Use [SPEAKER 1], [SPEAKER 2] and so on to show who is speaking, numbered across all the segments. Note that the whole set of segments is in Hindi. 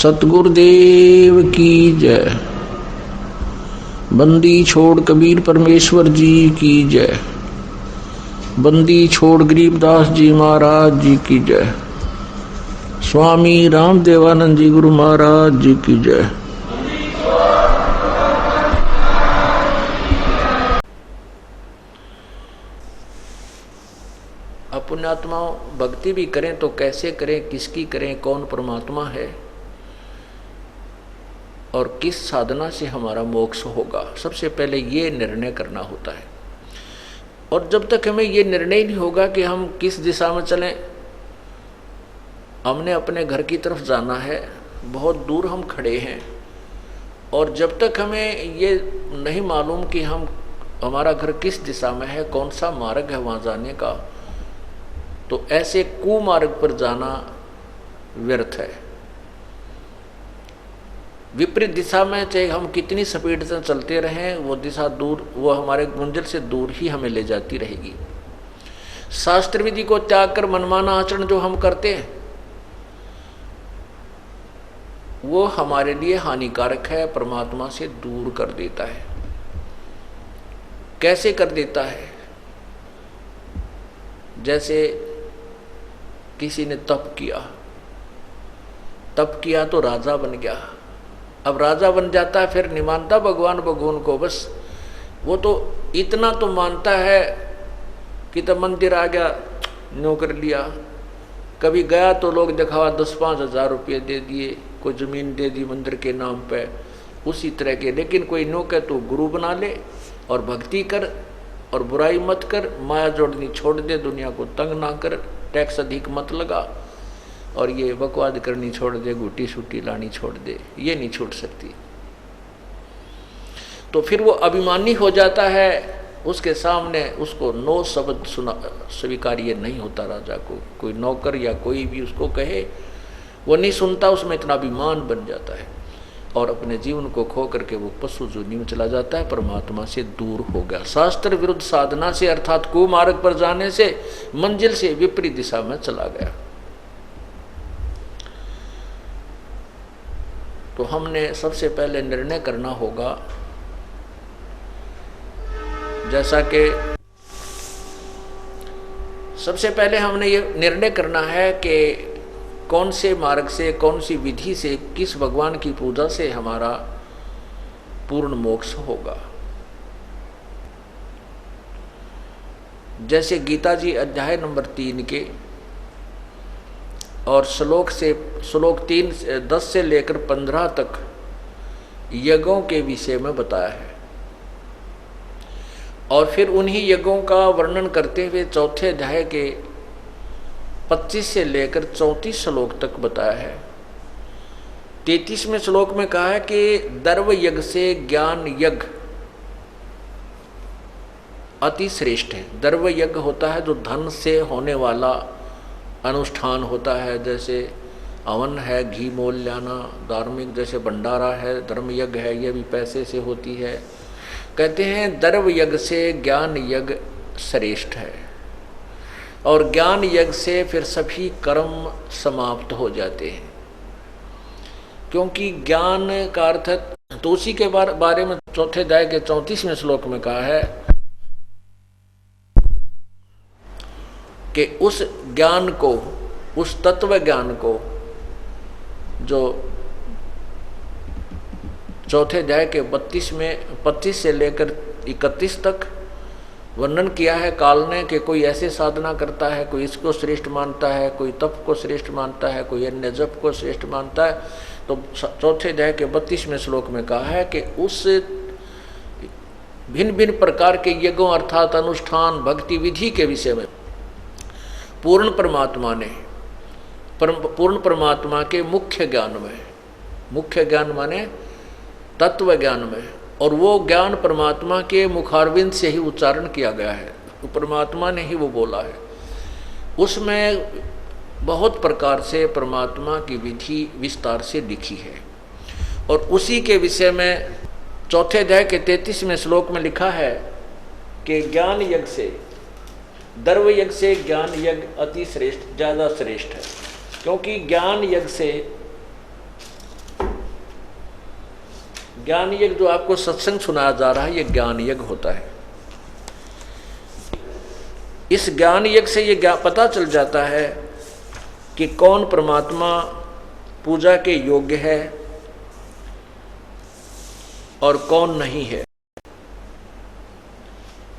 [SPEAKER 1] सतगुरुदेव की जय। बंदी छोड़ कबीर परमेश्वर जी की जय। बंदी छोड़ गरीबदास जी महाराज जी की जय। स्वामी रामदेवानंद जी गुरु महाराज जी की जय। पुण्यात्माओं, भक्ति भी करें तो कैसे करें, किसकी करें, कौन परमात्मा है और किस साधना से हमारा मोक्ष होगा, सबसे पहले ये निर्णय करना होता है। और जब तक हमें ये निर्णय नहीं होगा कि हम किस दिशा में चलें, हमने अपने घर की तरफ जाना है, बहुत दूर हम खड़े हैं, और जब तक हमें ये नहीं मालूम कि हमारा घर किस दिशा में है, कौन सा मार्ग है वहाँ जाने का, तो ऐसे कुमार्ग पर जाना व्यर्थ है। विपरीत दिशा में चाहे हम कितनी स्पीड से चलते रहें, वो दिशा दूर, वो हमारे मंजिल से दूर ही हमें ले जाती रहेगी। शास्त्र विधि को त्याग कर मनमाना आचरण जो हम करते हैं, वो हमारे लिए हानिकारक है, परमात्मा से दूर कर देता है। कैसे कर देता है? जैसे किसी ने तप किया तो राजा बन गया। अब राजा बन जाता है, फिर नहीं मानता भगवान को, बस वो तो इतना तो मानता है कि तब मंदिर आ गया, न्यों कर लिया। कभी गया तो लोग दिखावा 10-5 हज़ार रुपये दे दिए, कोई ज़मीन दे दी मंदिर के नाम पे, उसी तरह के। लेकिन कोई नो कहे तो गुरु बना ले और भक्ति कर और बुराई मत कर, माया जोड़नी छोड़ दे, दुनिया को तंग ना कर, टैक्स अधिक मत लगा, और ये बकवाद करनी छोड़ दे, घुटी छुट्टी लानी छोड़ दे, ये नहीं छूट सकती। तो फिर वो अभिमानी हो जाता है, उसके सामने उसको 9 शब्द स्वीकार्य नहीं होता। राजा को कोई नौकर या कोई भी उसको कहे, वो नहीं सुनता, उसमें इतना अभिमान बन जाता है और अपने जीवन को खो करके वो पशु जूनी में चला जाता है, परमात्मा से दूर हो गया। शास्त्र विरुद्ध साधना से, अर्थात कुमार्ग पर जाने से, मंजिल से विपरीत दिशा में चला गया। तो हमने सबसे पहले निर्णय करना होगा, जैसा कि सबसे पहले हमने ये निर्णय करना है कि कौन से मार्ग से, कौन सी विधि से, किस भगवान की पूजा से हमारा पूर्ण मोक्ष होगा। जैसे गीता जी अध्याय नंबर 3 के और श्लोक 10 से लेकर 15 तक यज्ञों के विषय में बताया है, और फिर उन्हीं यज्ञों का वर्णन करते हुए चौथे अध्याय के 25 से लेकर 34 श्लोक तक बताया है। 33वें श्लोक में कहा है कि दर्व यज्ञ से ज्ञान यज्ञ अति श्रेष्ठ है। दर्व यज्ञ होता है जो धन से होने वाला अनुष्ठान होता है, जैसे हवन है, घी मोल लाना, धार्मिक जैसे भंडारा है, धर्म यज्ञ है, ये भी पैसे से होती है। कहते हैं दर्व यज्ञ से ज्ञान यज्ञ श्रेष्ठ है, और ज्ञान यज्ञ से फिर सभी कर्म समाप्त हो जाते हैं, क्योंकि ज्ञान का अर्थ है। तो उसी के बारे में चौथे अध्याय के 34वें श्लोक में कहा है कि उस ज्ञान को, उस तत्व ज्ञान को, जो चौथे अध्याय के 25 से लेकर 31 तक वर्णन किया है काल ने, कि कोई ऐसे साधना करता है, कोई इसको श्रेष्ठ मानता है, कोई तप को श्रेष्ठ मानता है, कोई अन्य जप को श्रेष्ठ मानता है। तो चौथे अध्याय के 32वें श्लोक में कहा है कि उस भिन्न भिन्न प्रकार के यज्ञों अर्थात अनुष्ठान, भक्ति विधि के विषय में पूर्ण परमात्मा के मुख्य ज्ञान माने तत्व ज्ञान में, और वो ज्ञान परमात्मा के मुखारविंद से ही उच्चारण किया गया है, तो परमात्मा ने ही वो बोला है। उसमें बहुत प्रकार से परमात्मा की विधि विस्तार से लिखी है, और उसी के विषय में चौथे अध्याय के 33वें श्लोक में लिखा है कि ज्ञान यज्ञ से, दर्व यज्ञ से ज्ञान यज्ञ अति श्रेष्ठ, ज़्यादा श्रेष्ठ है, क्योंकि ज्ञान यज्ञ से ज्ञान यज्ञ जो आपको सत्संग सुनाया जा रहा है, ये ज्ञान यज्ञ होता है। इस ज्ञान यज्ञ से ये पता चल जाता है कि कौन परमात्मा पूजा के योग्य है और कौन नहीं है।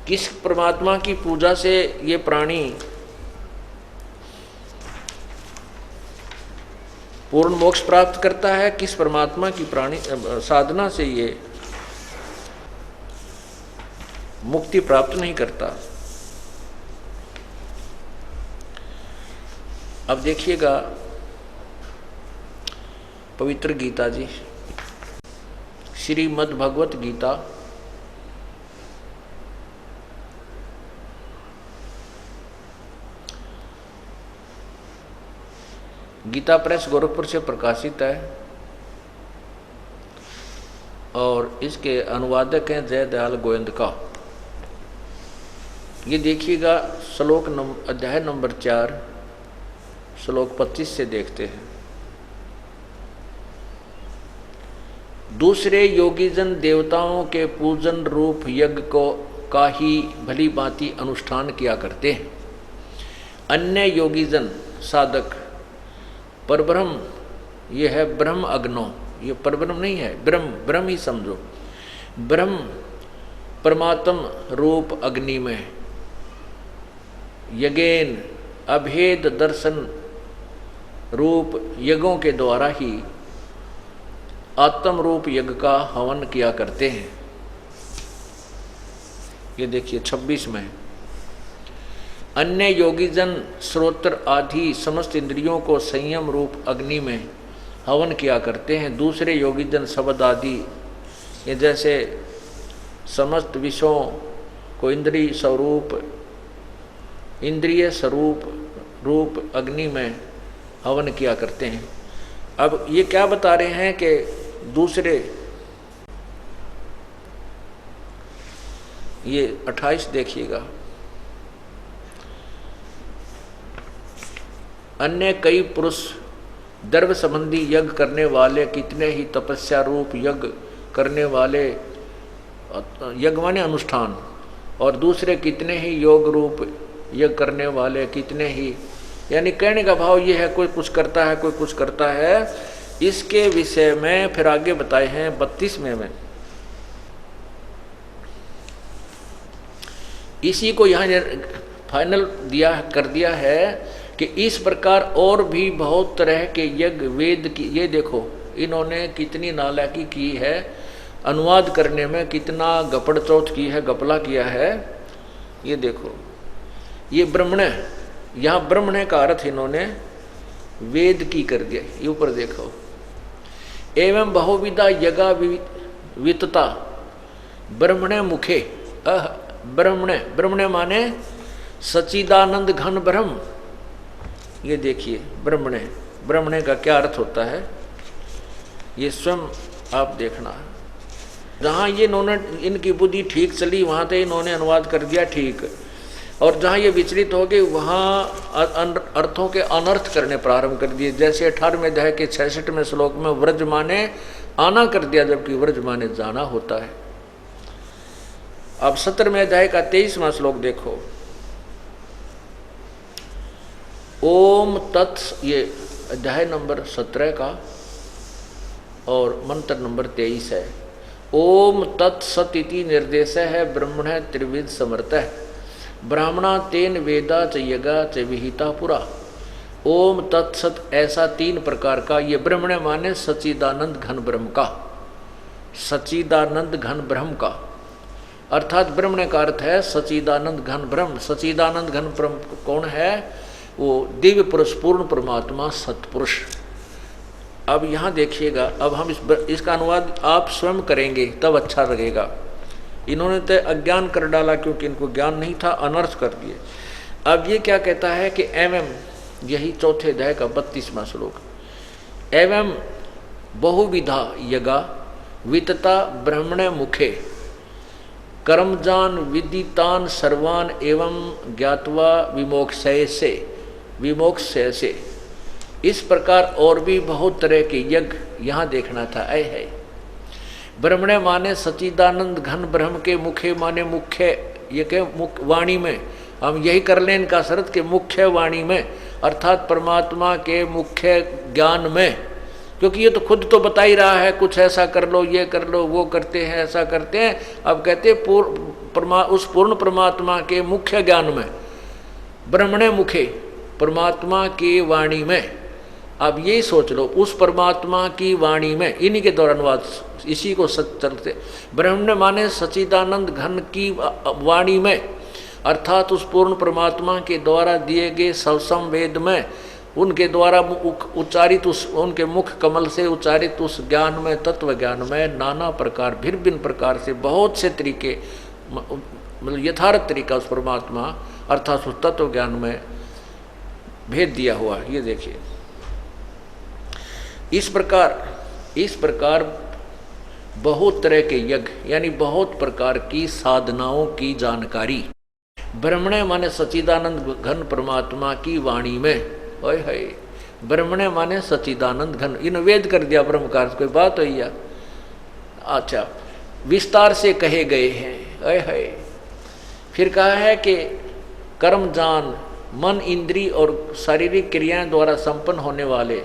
[SPEAKER 1] किस परमात्मा की पूजा से ये प्राणी पूर्ण मोक्ष प्राप्त करता है, किस परमात्मा की प्राणी साधना से ये मुक्ति प्राप्त नहीं करता। अब देखिएगा पवित्र गीता जी, श्रीमद् भगवत गीता गीता प्रेस गोरखपुर से प्रकाशित है और इसके अनुवादक हैं जय दयाल गोविंद का। ये देखिएगा अध्याय नंबर 4 श्लोक 25 से देखते हैं। दूसरे योगीजन देवताओं के पूजन रूप यज्ञ का ही भली भांति अनुष्ठान किया करते हैं। अन्य योगीजन साधक परब्रह्म, ये है ब्रह्म अग्नो, ये परब्रह्म नहीं है, ब्रह्म ही समझो, ब्रह्म परमात्म रूप अग्नि में यज्ञेन अभेद दर्शन रूप यज्ञों के द्वारा ही आत्म रूप यज्ञ का हवन किया करते हैं। ये देखिए 26 में, अन्य योगीजन श्रोत्र आदि समस्त इंद्रियों को संयम रूप अग्नि में हवन किया करते हैं। दूसरे योगीजन शब्द आदि ये जैसे समस्त विषयों को इंद्रिय स्वरूप रूप अग्नि में हवन किया करते हैं। अब ये क्या बता रहे हैं कि दूसरे, ये 28 देखिएगा, अन्य कई पुरुष द्रव्य संबंधी यज्ञ करने वाले, कितने ही तपस्या रूप यज्ञ करने वाले, यज्ञ माने अनुष्ठान, और दूसरे कितने ही योग रूप यज्ञ करने वाले, कितने ही, यानी कहने का भाव ये है कोई कुछ करता है, कोई कुछ करता है। इसके विषय में फिर आगे बताए हैं 32 में इसी को यहाँ फाइनल कर दिया है कि इस प्रकार और भी बहुत तरह के यज्ञ वेद की, ये देखो इन्होंने कितनी नालायकी की है, अनुवाद करने में कितना गपड़ चौथ की है, गपला किया है। ये देखो, ये ब्रह्मण्य, यहाँ ब्रह्मण्य का अर्थ इन्होंने वेद की कर दिया। ये ऊपर देखो, एवं बहुविधा यज्ञा वितता ब्रह्मण्य मुखे ब्रह्मण्य माने सच्चिदानंद घन ब्रह्म। ये देखिए ब्रह्मण्य का क्या अर्थ होता है, ये स्वयं आप देखना। जहाँ ये इन्होंने, इनकी बुद्धि ठीक चली वहाँ से इन्होंने अनुवाद कर दिया ठीक, और जहाँ ये विचलित हो गए वहाँ अर्थों के अनर्थ करने प्रारंभ कर दिए। जैसे 18वें अध्याय के 66वें श्लोक में व्रज माने आना कर दिया, जबकि व्रज माने जाना होता है। अब 17वें अध्याय का 23वां श्लोक देखो, ओम तत्स, ये अध्याय नंबर 17 का और मंत्र नंबर 23 है। ओम तत्सत इति निर्देश है ब्रह्मण त्रिविध समर्थ ब्राह्मणा तेन वेदा च यज्ञा च विहिता पुरा। ओम तत्सत, ऐसा 3 प्रकार का, ये ब्रह्मण्य माने सच्चिदानंद घन ब्रह्म का, सच्चिदानंद घन ब्रह्म का, अर्थात ब्रह्मण्य का अर्थ है सच्चिदानंद घन ब्रह्म। सच्चिदानंद घन ब्रह्म कौन है? वो दिव्य पुरुष, पूर्ण परमात्मा, सत्पुरुष। अब यहाँ देखिएगा, अब हम इसका अनुवाद आप स्वयं करेंगे तब अच्छा लगेगा। इन्होंने तो अज्ञान कर डाला क्योंकि इनको ज्ञान नहीं था, अनर्थ कर दिए। अब ये क्या कहता है कि एवं, यही चौथे अध्याय का 32वां श्लोक, एवं बहुविधा यज्ञा वितता ब्रह्मण्य मुखे कर्मजान विदितान सर्वान एवं ज्ञात्वा विमोक्षय से। इस प्रकार और भी बहुत तरह के यज्ञ यहाँ देखना था। है ब्रह्मणे माने सच्चिदानंद घन ब्रह्म के मुखे माने मुख्य, ये के मुख्य वाणी में, हम यही कर लें इनका शरत के मुख्य वाणी में अर्थात परमात्मा के मुख्य ज्ञान में, क्योंकि ये तो खुद तो बता ही रहा है कुछ ऐसा कर लो, ये कर लो, वो करते हैं, ऐसा करते हैं। अब कहते उस पूर्ण परमात्मा के मुख्य ज्ञान में, ब्रह्मणे मुखे, परमात्मा की वाणी में। अब यही सोच लो, उस परमात्मा की वाणी में, इन्हीं के द्वारा अनुवाद, इसी को सच चलते। ब्रह्मणे माने सच्चिदानंद घन की वाणी में अर्थात उस पूर्ण परमात्मा के द्वारा दिए गए सवसम वेद में, उनके द्वारा उच्चारित उस उनके मुख कमल से उच्चारित उस ज्ञान में, तत्व ज्ञान में नाना प्रकार भिन्न भिन्न प्रकार से बहुत से तरीके, मतलब यथार्थ तरीका उस परमात्मा अर्थात उस तत्व ज्ञान में भेद दिया हुआ। ये देखिए, इस प्रकार बहुत तरह के यज्ञ यानी बहुत प्रकार की साधनाओं की जानकारी ब्रह्मणे माने सच्चिदानंद घन परमात्मा की वाणी में, ओए है ब्रह्मणे माने सच्चिदानंद घन, इन वेद कर दिया ब्रह्म का, कोई बात हुई या? अच्छा, विस्तार से कहे गए हैं, ओए है। फिर कहा है कि कर्म जान, मन इंद्री और शारीरिक क्रियाएं द्वारा संपन्न होने वाले,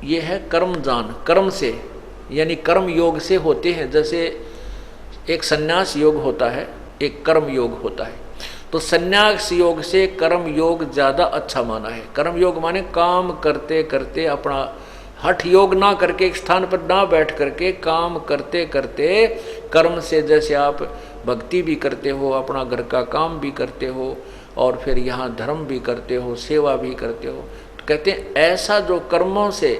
[SPEAKER 1] ये है कर्म जान, कर्म से यानी कर्म योग से होते हैं। जैसे एक संन्यास योग होता है, एक कर्म योग होता है, तो संन्यास योग से कर्म योग ज़्यादा अच्छा माना है। कर्म योग माने काम करते करते, अपना हठ योग ना करके, एक स्थान पर ना बैठ करके काम करते करते कर्म से, जैसे आप भक्ति भी करते हो, अपना घर का काम भी करते हो और फिर यहाँ धर्म भी करते हो, सेवा भी करते हो, तो कहते हैं ऐसा जो कर्मों से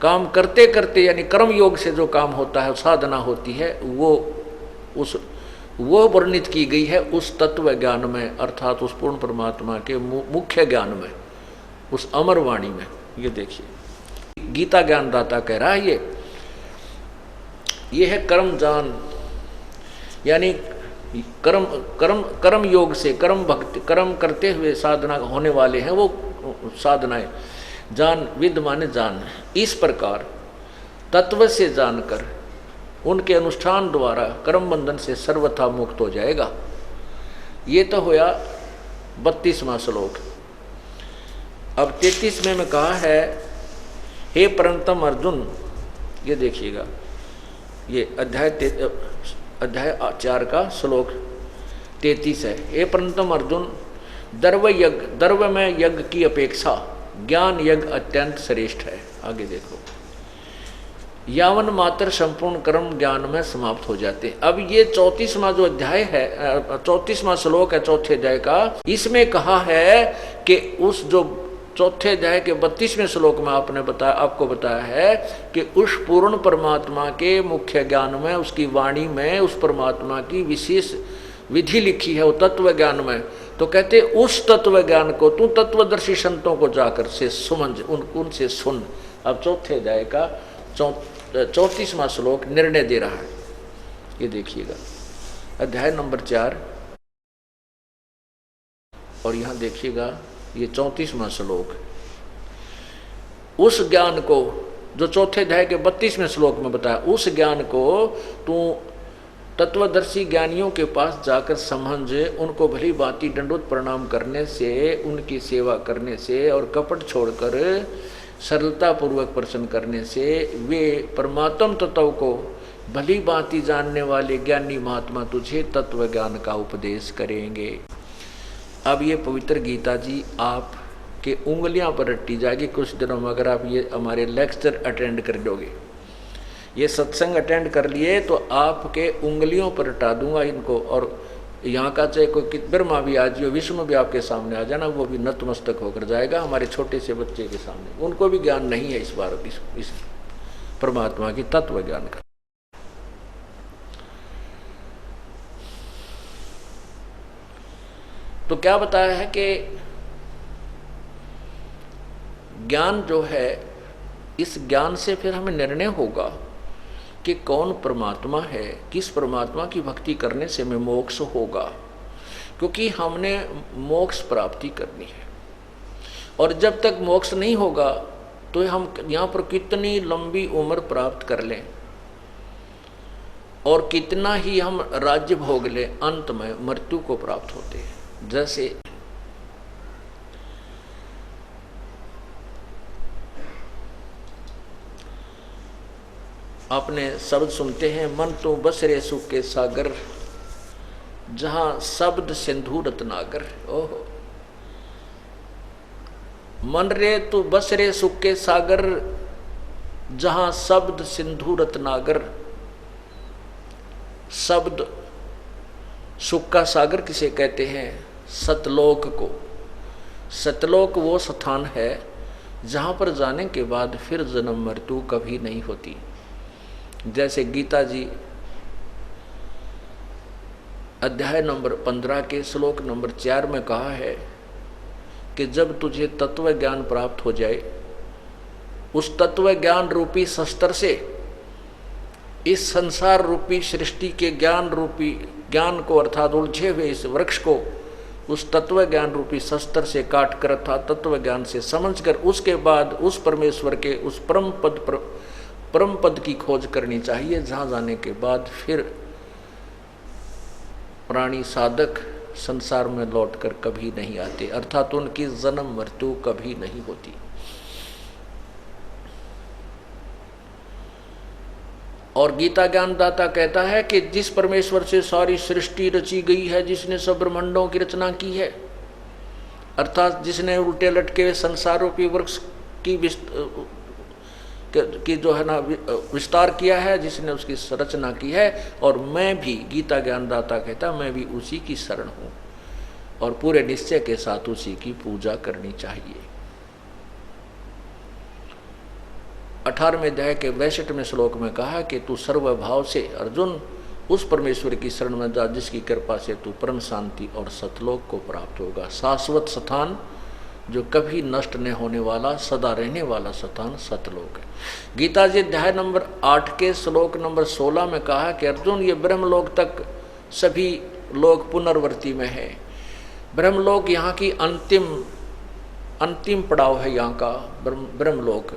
[SPEAKER 1] काम करते करते यानी कर्म योग से जो काम होता है, साधना होती है, वो वर्णित की गई है उस तत्व ज्ञान में अर्थात उस पूर्ण परमात्मा के मुख्य ज्ञान में, उस अमर वाणी में। ये देखिए, गीता ज्ञानदाता कह रहा है ये है कर्म जान, यानी कर्म योग से, कर्म करते हुए साधना होने वाले हैं वो साधनाएं। जान, विद माने जान, इस प्रकार तत्व से जानकर उनके अनुष्ठान द्वारा कर्म बंधन से सर्वथा मुक्त हो जाएगा। ये तो होया 32वां श्लोक। अब 33वें में कहा है, हे परंतम अर्जुन, ये देखिएगा, ये अध्याय 4 का श्लोक 33 है। हे परंतम अर्जुन, दर्व में यज्ञ की अपेक्षा ज्ञान यज्ञ अत्यंत श्रेष्ठ है। आगे देखो, यावन मात्र संपूर्ण कर्म ज्ञान में समाप्त हो जाते हैं। अब ये 34वां जो अध्याय है, 34वां श्लोक है चौथे अध्याय का, इसमें कहा है कि उस जो चौथे अध्याय के 32वें श्लोक में आपको बताया है कि उस पूर्ण परमात्मा के मुख्य ज्ञान में, उसकी वाणी में उस परमात्मा की विशेष विधि लिखी है वो तत्व ज्ञान में। तो कहते उस तत्व ज्ञान को तू तत्वदर्शी संतों को जाकर से समझ, उनसे सुन। अब चौथे अध्याय का 34वां श्लोक निर्णय दे रहा है। ये देखिएगा, अध्याय नंबर 4 और यहां देखिएगा ये 34वां श्लोक। उस ज्ञान को जो चौथे अध्याय के 32वें श्लोक में बताया, उस ज्ञान को तू तत्वदर्शी ज्ञानियों के पास जाकर समझ, उनको भली भांति दंडोत प्रणाम करने से, उनकी सेवा करने से और कपट छोड़कर सरलता पूर्वक प्रश्न करने से वे परमात्म तत्व को भली भांति जानने वाले ज्ञानी महात्मा तुझे तत्व ज्ञान का उपदेश करेंगे। अब ये पवित्र गीता जी आपके उंगलियां पर रट्टी जाएगी कुछ दिनों में, अगर आप ये हमारे लेक्चर अटेंड कर लोगे, ये सत्संग अटेंड कर लिए तो आपके उंगलियों पर रटा दूंगा इनको। और यहाँ का चाहे कोई ब्रह्मा भी आ जाए, विष्णु में भी आपके सामने आ जाना, वो भी नतमस्तक होकर जाएगा हमारे छोटे से बच्चे के सामने। उनको भी ज्ञान नहीं है इस बार इस परमात्मा की तत्व ज्ञान का। तो क्या बताया है कि ज्ञान जो है, इस ज्ञान से फिर हमें निर्णय होगा कि कौन परमात्मा है, किस परमात्मा की भक्ति करने से हमें मोक्ष होगा, क्योंकि हमने मोक्ष प्राप्ति करनी है। और जब तक मोक्ष नहीं होगा तो हम यहाँ पर कितनी लंबी उम्र प्राप्त कर लें, और कितना ही हम राज्य भोग ले, अंत में मृत्यु को प्राप्त होते हैं। जैसे आपने शब्द सुनते हैं, मन तो बस रे सुख के सागर, जहां शब्द सिंधु रत्नागर। ओहो, मन रे तू बस रे सुख के सागर, जहां शब्द सिंधु रत्नागर। शब्द सुख का सागर किसे कहते हैं? सतलोक को। सतलोक वो स्थान है जहां पर जाने के बाद फिर जन्म मृत्यु कभी नहीं होती। जैसे गीता जी अध्याय नंबर 15 के श्लोक नंबर 4 में कहा है कि जब तुझे तत्व ज्ञान प्राप्त हो जाए, उस तत्व ज्ञान रूपी शस्त्र से इस संसार रूपी सृष्टि के ज्ञान रूपी ज्ञान को अर्थात उलझे हुए इस वृक्ष को उस तत्व ज्ञान रूपी शस्त्र से काट कर अर्थात तत्व ज्ञान से समझकर उसके बाद उस परमेश्वर के उस परम पद की खोज करनी चाहिए, जहाँ जाने के बाद फिर प्राणी साधक संसार में लौटकर कभी नहीं आते, अर्थात उनकी जन्म मृत्यु कभी नहीं होती। और गीता ज्ञानदाता कहता है कि जिस परमेश्वर से सारी सृष्टि रची गई है, जिसने सब ब्रह्मांडों की रचना की है, अर्थात जिसने उल्टे लटके संसार रूपी वृक्ष की जो है ना विस्तार किया है, जिसने उसकी रचना की है, और मैं भी, गीता ज्ञानदाता कहता, मैं भी उसी की शरण हूँ और पूरे निश्चय के साथ उसी की पूजा करनी चाहिए। 18वें अध्याय के 62वें श्लोक में कहा कि तू सर्वभाव से अर्जुन उस परमेश्वर की शरण में जा जिसकी कृपा से तू परम शांति और सतलोक को प्राप्त होगा। शाश्वत स्थान जो कभी नष्ट न होने वाला, सदा रहने वाला स्थान सतलोक है। गीता जी अध्याय नंबर 8 के श्लोक नंबर 16 में कहा कि अर्जुन ये ब्रह्मलोक तक सभी लोग पुनर्वर्ती में है। ब्रह्मलोक यहाँ की अंतिम पड़ाव है, यहाँ का ब्रह्मलोक।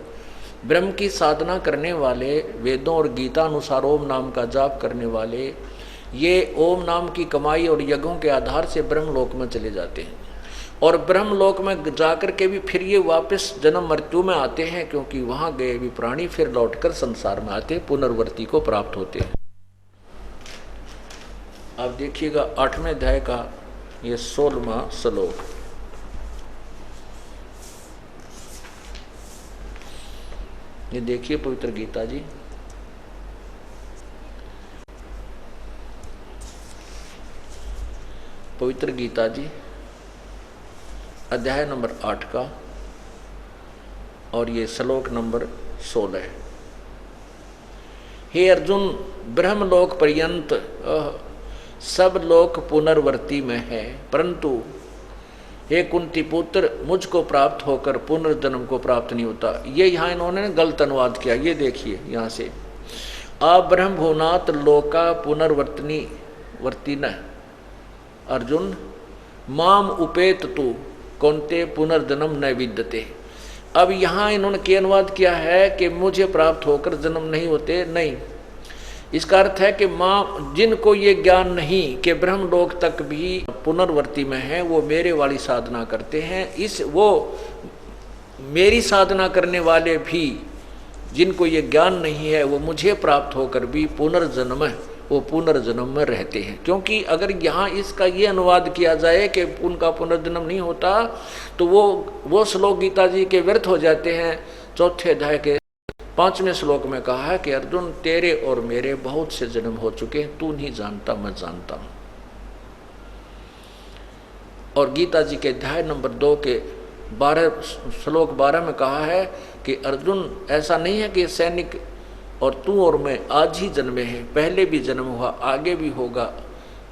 [SPEAKER 1] ब्रह्म की साधना करने वाले, वेदों और गीता अनुसार ओम नाम का जाप करने वाले, ये ओम नाम की कमाई और यज्ञों के आधार से ब्रह्मलोक में चले जाते हैं और ब्रह्मलोक में जाकर के भी फिर ये वापस जन्म मृत्यु में आते हैं, क्योंकि वहाँ गए भी प्राणी फिर लौटकर संसार में आते, पुनर्वर्ती को प्राप्त होते हैं। आप देखिएगा 8वें अध्याय का ये 16वां श्लोक। ये देखिए पवित्र गीता जी, पवित्र गीता जी अध्याय नंबर 8 का और ये श्लोक नंबर 16 है। हे अर्जुन, ब्रह्मलोक पर्यंत सब लोक पुनर्वर्ती में है, परंतु हे कुंती पुत्र, मुझको प्राप्त होकर पुनर्जन्म को प्राप्त नहीं होता। ये यहाँ इन्होंने गलत अनुवाद किया। ये देखिए यहाँ से, अब्रह्मभुनात् लोका पुनर्वर्तिन अर्जुन माम उपेत तु कौन्ते पुनर्जन्म न विद्यते। अब यहाँ इन्होंने क्या अनुवाद किया है कि मुझे प्राप्त होकर जन्म नहीं होते, नहीं। इसका अर्थ है कि माँ जिनको ये ज्ञान नहीं कि ब्रह्मलोक तक भी पुनर्वर्ती में है, वो मेरे वाली साधना करते हैं। वो मेरी साधना करने वाले भी जिनको ये ज्ञान नहीं है, वो मुझे प्राप्त होकर भी वो पुनर्जन्म में रहते हैं। क्योंकि अगर यहाँ इसका ये अनुवाद किया जाए कि उनका पुनर्जन्म नहीं होता, तो वो श्लोक गीता जी के व्यर्थ हो जाते हैं। 4थे अध्याय के 5वें श्लोक में कहा है कि अर्जुन, तेरे और मेरे बहुत से जन्म हो चुके हैं, तू नहीं जानता, मैं जानता हूं। और गीता जी के अध्याय नंबर 2 के 12 श्लोक 12 में कहा है कि अर्जुन, ऐसा नहीं है कि सैनिक और तू और मैं आज ही जन्मे हैं, पहले भी जन्म हुआ, आगे भी होगा,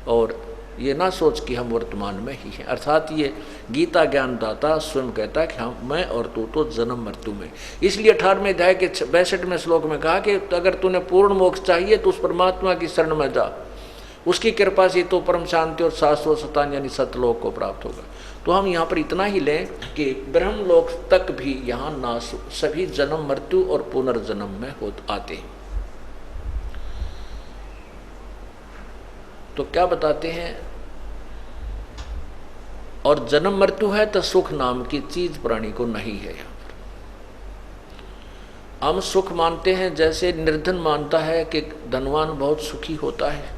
[SPEAKER 1] और ये ना सोच कि हम वर्तमान में ही हैं। अर्थात ये गीता ज्ञानदाता स्वयं कहता है कि हम, मैं और तू तो जन्म मृत्यु में। इसलिए 18वें अध्याय के 62वें श्लोक में कहा कि अगर तूने पूर्ण मोक्ष चाहिए तो उस परमात्मा की शरण में जा, उसकी कृपा से तो परम शांति और शाश्वत स्थान यानी सतलोक को प्राप्त होगा। तो हम यहाँ पर इतना ही लें कि ब्रह्मलोक तक भी यहाँ नाश सभी जन्म मृत्यु और पुनर्जन्म में आते हैं। तो क्या बताते हैं, और जन्म मृत्यु है तो सुख नाम की चीज प्राणी को नहीं है। यहाँ पर हम सुख मानते हैं, जैसे निर्धन मानता है कि धनवान बहुत सुखी होता है,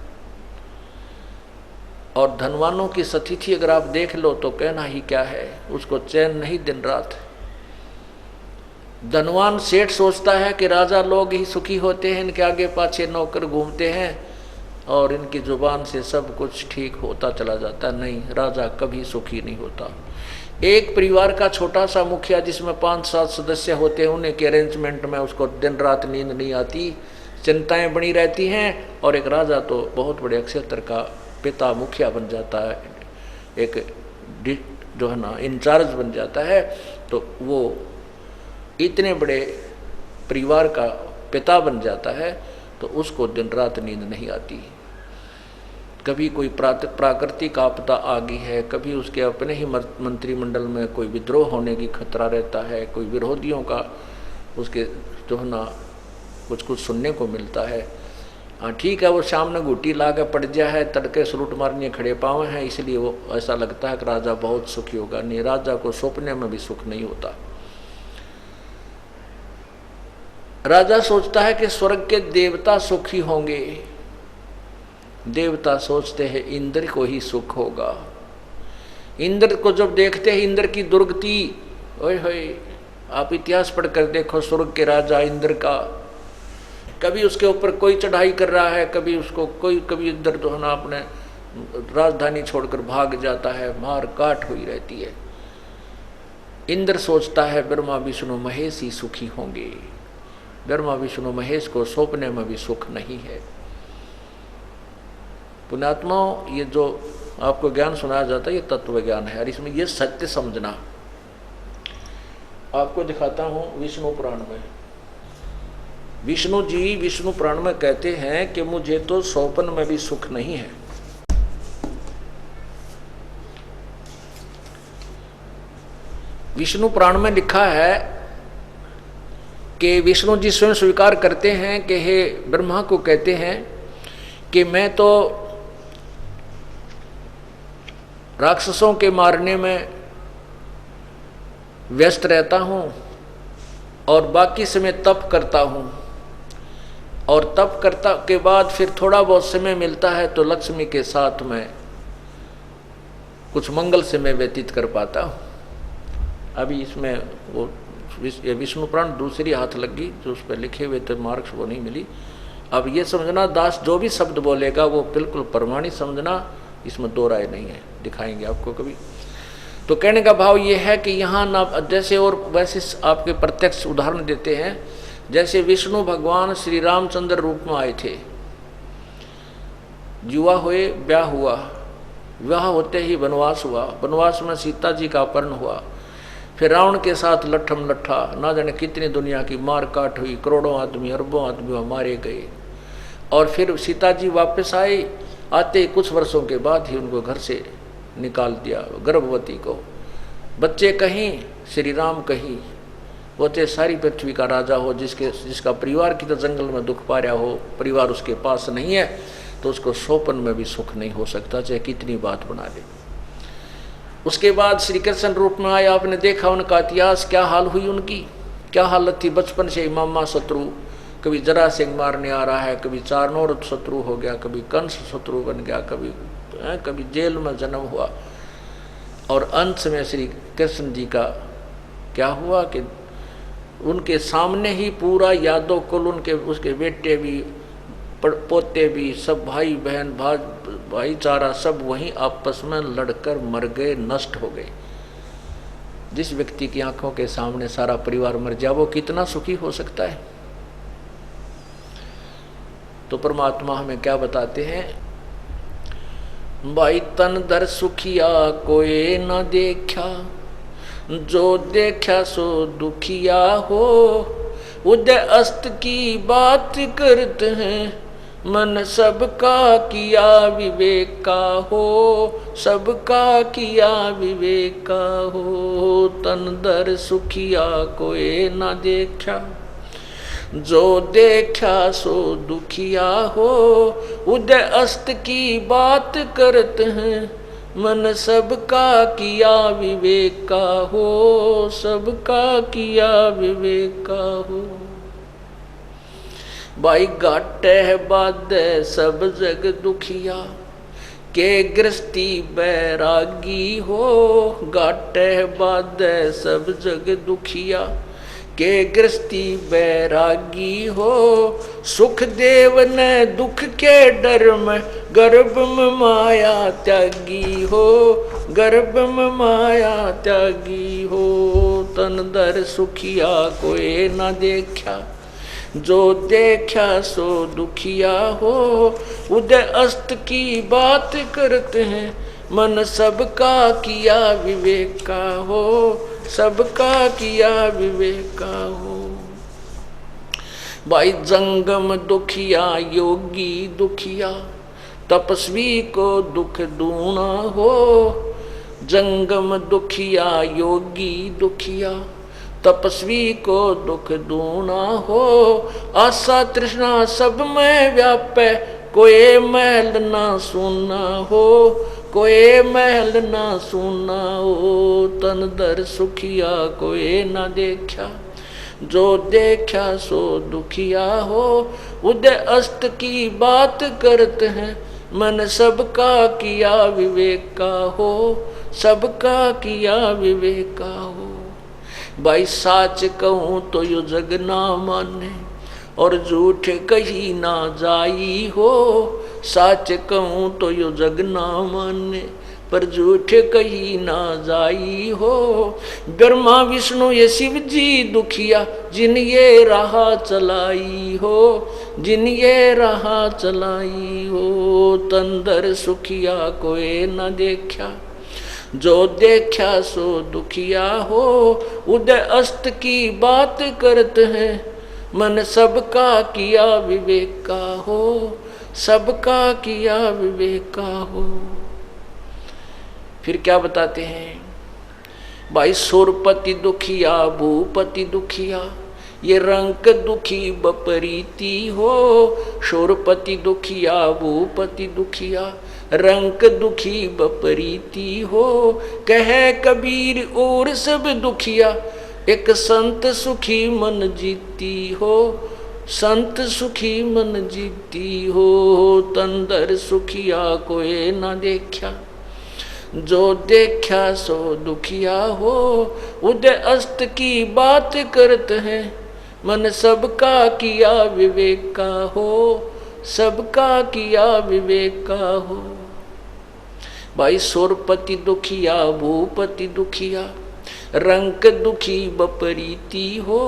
[SPEAKER 1] और धनवानों की स्थिति अगर आप देख लो तो कहना ही क्या है, उसको चैन नहीं दिन रात। धनवान सेठ सोचता है कि राजा लोग ही सुखी होते हैं, इनके आगे पाछे नौकर घूमते हैं और इनकी जुबान से सब कुछ ठीक होता चला जाता। नहीं, राजा कभी सुखी नहीं होता। एक परिवार का छोटा सा मुखिया जिसमें 5-7 सदस्य होते हैं, उन्हें के अरेंजमेंट में उसको दिन रात नींद नहीं आती, चिंताएं बनी रहती हैं, और एक राजा तो बहुत बड़े क्षेत्र का पिता मुखिया बन जाता है, एक जो है ना इंचार्ज बन जाता है, तो वो इतने बड़े परिवार का पिता बन जाता है, तो उसको दिन रात नींद नहीं आती। कभी कोई प्राकृतिक आपदा आ गई है, कभी उसके अपने ही मंत्रिमंडल में कोई विद्रोह होने की खतरा रहता है, कोई विरोधियों का उसके जो है ना कुछ कुछ सुनने को मिलता है। हाँ ठीक है, वो शाम ने घुट्टी ला के पड़ गया है, तड़के सलूट मारने खड़े पाँव हैं, इसलिए वो ऐसा लगता है कि राजा बहुत सुखी होगा। नहीं, राजा को सपने में भी सुख नहीं होता। राजा सोचता है कि स्वर्ग के देवता सुखी होंगे, देवता सोचते हैं इंद्र को ही सुख होगा। इंद्र को जब देखते हैं, इंद्र की दुर्गति, ओए होए, आप इतिहास पढ़कर देखो स्वर्ग के राजा इंद्र का, कभी उसके ऊपर कोई चढ़ाई कर रहा है, कभी उसको कोई, कभी इंद्र जो है ना अपने राजधानी छोड़कर भाग जाता है, मार काट हुई रहती है। इंद्र सोचता है ब्रह्मा विष्णु महेश ही सुखी होंगे, ब्रह्मा विष्णु महेश को सौंपने में भी सुख नहीं है। पुण्यात्माओं, ये जो आपको ज्ञान सुनाया जाता है ये तत्व ज्ञान है, और इसमें ये सत्य समझना। आपको दिखाता हूँ विष्णु पुराण में, विष्णु जी विष्णु पुराण में कहते हैं कि मुझे तो सौंपन में भी सुख नहीं है। विष्णु पुराण में लिखा है कि विष्णु जी स्वयं स्वीकार करते हैं कि हे ब्रह्मा को कहते हैं कि मैं तो राक्षसों के मारने में व्यस्त रहता हूँ और बाकी समय तप करता हूँ, और तप करता के बाद फिर थोड़ा बहुत समय मिलता है तो लक्ष्मी के साथ में कुछ मंगल समय व्यतीत कर पाता हूँ। अभी इसमें वो विष्णु पुराण दूसरी हाथ लगी जो उस पर लिखे हुए थे मार्क्स, वो नहीं मिली। अब ये समझना, दास जो भी शब्द बोलेगा वो बिल्कुल प्रमाणित समझना, इसमें दो राय नहीं है, दिखाएंगे आपको कभी। तो कहने का भाव ये है कि यहाँ ना जैसे और वैसे आपके प्रत्यक्ष उदाहरण देते हैं, जैसे विष्णु भगवान श्री रामचंद्र रूप में आए थे, युवा हुए, ब्याह हुआ, विवाह होते ही वनवास हुआ, वनवास में सीता जी का अपहरण हुआ, फिर रावण के साथ लट्ठम लट्ठा, ना जाने कितनी दुनिया की मार काट हुई, करोड़ों आदमी अरबों आदमी मारे गए, और फिर सीता जी वापस आए, आते ही कुछ वर्षों के बाद ही उनको घर से निकाल दिया, गर्भवती को। बच्चे कहीं, श्री राम कहीं, वो चाहे सारी पृथ्वी का राजा हो, जिसका परिवार की तो जंगल में दुख पा रहा हो, परिवार उसके पास नहीं है, तो उसको सौंपन में भी सुख नहीं हो सकता, चाहे कितनी बात बना ले। उसके बाद श्री कृष्ण रूप में आए, आपने देखा उनका इतिहास, क्या हाल हुई उनकी, क्या हालत थी। बचपन से मामा शत्रु, कभी जरा सिंह मारने आ रहा है, कभी चारनोर शत्रु हो गया, कभी कंस शत्रु बन गया, कभी जेल में जन्म हुआ, और अंत में श्री कृष्ण जी का क्या हुआ कि उनके सामने ही पूरा यादव कुल, उनके उसके बेटे भी पोते भी, सब भाई बहन भाईचारा सब वहीं आपस में लड़कर मर गए, नष्ट हो गए। जिस व्यक्ति की आंखों के सामने सारा परिवार मर जाए वो कितना सुखी हो सकता है। तो परमात्मा हमें क्या बताते हैं, भाई तन दर सुखिया कोई न देखा, जो देखा सो दुखिया हो, उदय अस्त की बात करते हैं, मन सबका किया विवेक का हो, सबका किया विवेक का हो। तन दर सुखिया कोई न देखा, जो देखा सो दुखिया हो, उदय अस्त की बात करते हैं, मन सबका किया विवेक का हो, सबका किया विवेक का हो। भाई घाटे बाद सब जग दुखिया, के गृहस्थी बैरागी हो। घाटे बाद सब जग दुखिया, के गृहस्थी बैरागी हो। सुख देव ने दुख के डर में, गर्भ में माया त्यागी हो, गर्भ में माया त्यागी हो। तन दर सुखिया कोई न देखा, जो देखा सो दुखिया हो। उदय अस्त की बात करते हैं, मन सबका किया विवेक का हो, सबका किया विवेक का हो। भाई जंगम दुखिया योगी दुखिया, तपस्वी को दुख दूना हो। जंगम दुखिया योगी दुखिया, तपस्वी को दुख दूना हो। आशा तृष्णा सब में व्यापे, कोई महल ना सुना हो, कोई महल ना सुना हो। तन दर सुखिया कोई ना देखा, जो देखा सो दुखिया हो। उदय अस्त की बात करते हैं, मन सबका किया विवेक का हो, सबका किया विवेक का हो। भाई साच कहूँ तो यो जग ना माने, और झूठ कही ना जाई हो। साच कहूँ तो यो जग ना माने, पर झूठ कही ना जाई हो। ब्रह्मा विष्णु ये शिव जी दुखिया, जिन ये राह चलाई हो, जिन ये राह चलाई हो। तंदर सुखिया कोई न देखा, जो देखा सो दुखिया हो। उदय अस्त की बात करते हैं, मन सबका किया विवेक का हो, सबका किया विवेक का हो। फिर क्या बताते हैं भाई, सुरपति दुखिया भूपति दुखिया, ये रंक दुखी बपरीती हो। सुरपति दुखिया भूपति दुखिया, रंक दुखी बपरीती हो। कहे कबीर और सब दुखिया, एक संत सुखी मन जीती हो, संत सुखी मन जीती हो। तंदर सुखिया कोई ना देखा, जो देखा सो दुखिया हो। उदय अस्त की बात करते हैं, मन सबका किया विवेक का हो, सबका किया विवेक का हो। भाई सुरपति दुखिया भूपति दुखिया, रंक दुखी बपरीती हो।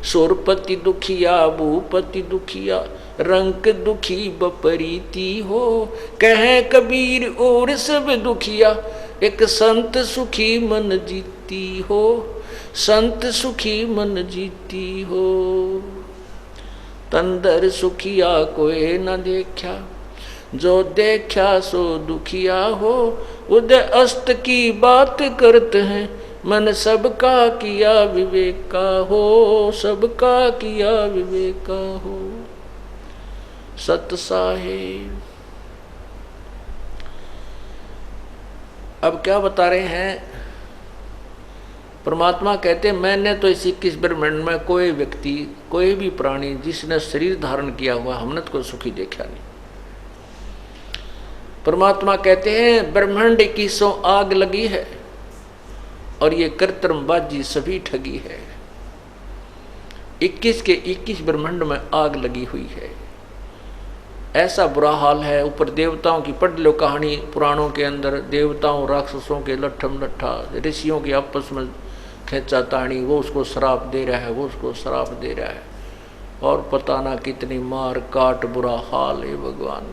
[SPEAKER 1] सुरपति दुखिया भूपति दुखिया, रंक दुखी बपरीती हो। कहे कबीर और सब दुखिया, एक संत सुखी मन जीती हो, संत सुखी मन जीती हो। तंदर सुखिया कोई न देखा, जो देखा सो दुखिया हो। उदय अस्त की बात करते हैं, मन सबका किया विवेक का हो, सबका किया विवेक का हो। सत साहेब अब क्या बता रहे हैं, परमात्मा कहते मैंने तो इस 21 ब्रह्मांड में कोई व्यक्ति, कोई भी प्राणी जिसने शरीर धारण किया हुआ, हमने तो कोई सुखी देखा नहीं। परमात्मा कहते हैं ब्रह्मांड 21 आग लगी है, और ये कृत्रिमबाजी सभी ठगी है। 21 के 21 ब्रह्मांड में आग लगी हुई है, ऐसा बुरा हाल है। ऊपर देवताओं की पढ़ लो कहानी पुराणों के अंदर, देवताओं राक्षसों के लट्ठम लट्ठा, ऋषियों की आपस में खेचा ताणी, वो उसको श्राप दे रहा है, वो उसको श्राप दे रहा है, और पता ना कितनी मार काट, बुरा हाल है भगवान।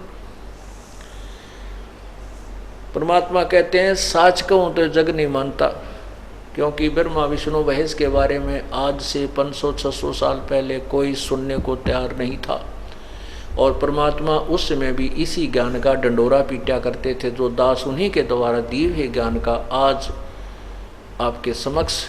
[SPEAKER 1] परमात्मा कहते हैं साच कहूँ तो जग नहीं मानता, क्योंकि ब्रह्मा विष्णु महेश के बारे में आज से 500-600 साल पहले कोई सुनने को तैयार नहीं था। और परमात्मा उस समय भी इसी ज्ञान का डंडोरा पीटा करते थे, जो दास उन्हीं के द्वारा दिए हुए ज्ञान का आज आपके समक्ष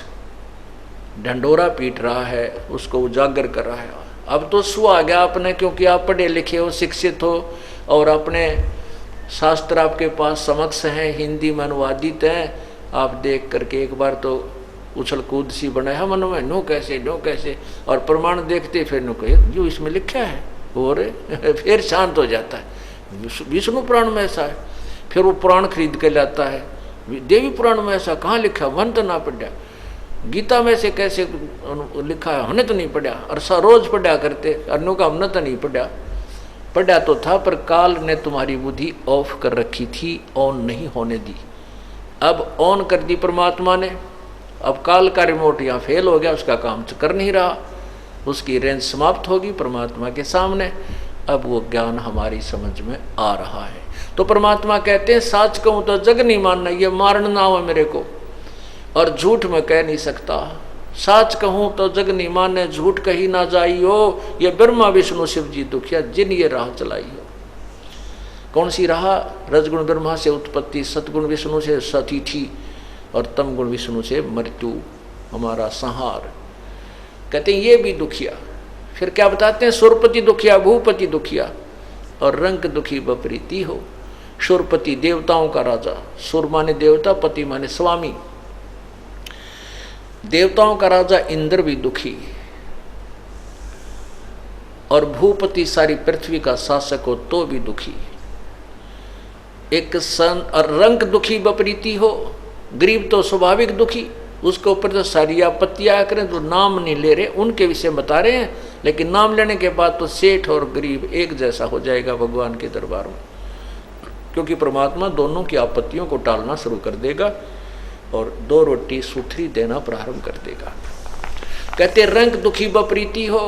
[SPEAKER 1] डंडोरा पीट रहा है, उसको उजागर कर रहा है। अब तो सु आ गया आपने, क्योंकि आप पढ़े लिखे हो, शिक्षित हो, और अपने शास्त्र आपके पास समक्ष हैं, हिंदी में अनुवादित हैं। आप देख करके एक बार तो उछल कूद सी बनाया मन में, नो कैसे, और प्रमाण देखते फिर नो कहे जो इसमें लिखा है और फिर शांत हो जाता है। विष्णु पुराण में ऐसा है, फिर वो पुराण खरीद के लाता है। देवी पुराण में ऐसा कहाँ लिखा, वन तो ना पढ़ा। गीता में से कैसे लिखा है, हमने तो नहीं पढ़ा, और रोज पढ़ा करते, अन्यों का हमने तो नहीं पढ़ा तो था, पर काल ने तुम्हारी बुद्धि ऑफ कर रखी थी, ऑन नहीं होने दी। अब ऑन कर दी परमात्मा ने। अब काल का रिमोट यहाँ फेल हो गया, उसका काम तो कर नहीं रहा, उसकी रेंज समाप्त होगी परमात्मा के सामने। अब वो ज्ञान हमारी समझ में आ रहा है। तो परमात्मा कहते हैं साच कहूँ तो जग नहीं मानना, ये मारना ना हो मेरे को, और झूठ में कह नहीं सकता। साच कहूँ तो जग नहीं माने, झूठ कही ना जाई हो, ये ब्रह्मा विष्णु शिव जी दुखिया जिन ये राह चलाई हो। कौन सी राह? रजगुण ब्रह्मा से उत्पत्ति, सतगुण विष्णु से सतीथि, और तम गुण विष्णु से मृत्यु, हमारा संहार। कहते हैं ये भी दुखिया। फिर क्या बताते हैं? सुरपति दुखिया, भूपति दुखिया, और रंग दुखी बपरीति हो। सुरपति देवताओं का राजा, सुर माने देवता, पति माने स्वामी। देवताओं का राजा इंद्र भी दुखी, और भूपति सारी पृथ्वी का शासक हो तो भी दुखी। एक सन और रंग दुखी बपरीति हो, गरीब तो स्वाभाविक दुखी, उसके ऊपर तो सारी आपत्तियां करें, तो नाम नहीं ले रहे, उनके विषय बता रहे हैं, लेकिन नाम लेने के बाद तो सेठ और गरीब एक जैसा हो जाएगा भगवान के दरबार में, क्योंकि परमात्मा दोनों की आपत्तियों को टालना शुरू कर देगा और दो रोटी सुथरी देना प्रारंभ कर देगा। कहते रंग दुखी बपरीति हो,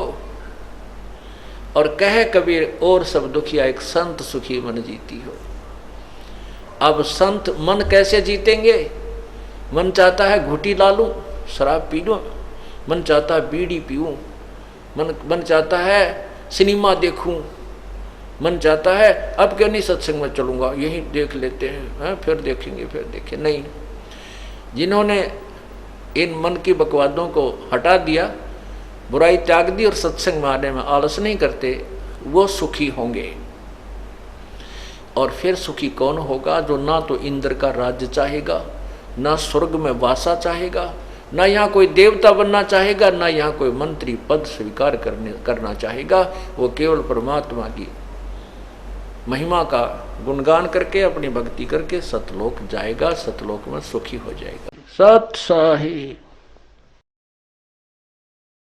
[SPEAKER 1] और कहे कबीर और सब दुखिया एक संत सुखी मन जीती हो। अब संत मन कैसे जीतेंगे? मन चाहता है घुटी ला लूं, शराब पी लूं, मन चाहता है बीड़ी पीऊं, मन चाहता है सिनेमा देखूं, मन चाहता है अब क्यों नहीं सत्संग में चलूंगा, यही देख लेते हैं, फिर देखेंगे। नहीं, जिन्होंने इन मन की बकवादों को हटा दिया, बुराई त्याग दी और सत्संग में आने में आलस नहीं करते, वो सुखी होंगे। और फिर सुखी कौन होगा? जो ना तो इंद्र का राज्य चाहेगा, ना स्वर्ग में वासा चाहेगा, ना यहाँ कोई देवता बनना चाहेगा, ना यहाँ कोई मंत्री पद स्वीकार करना चाहेगा। वो केवल परमात्मा की महिमा का गुणगान करके, अपनी भक्ति करके सतलोक जाएगा, सतलोक में सुखी हो जाएगा। सत साही।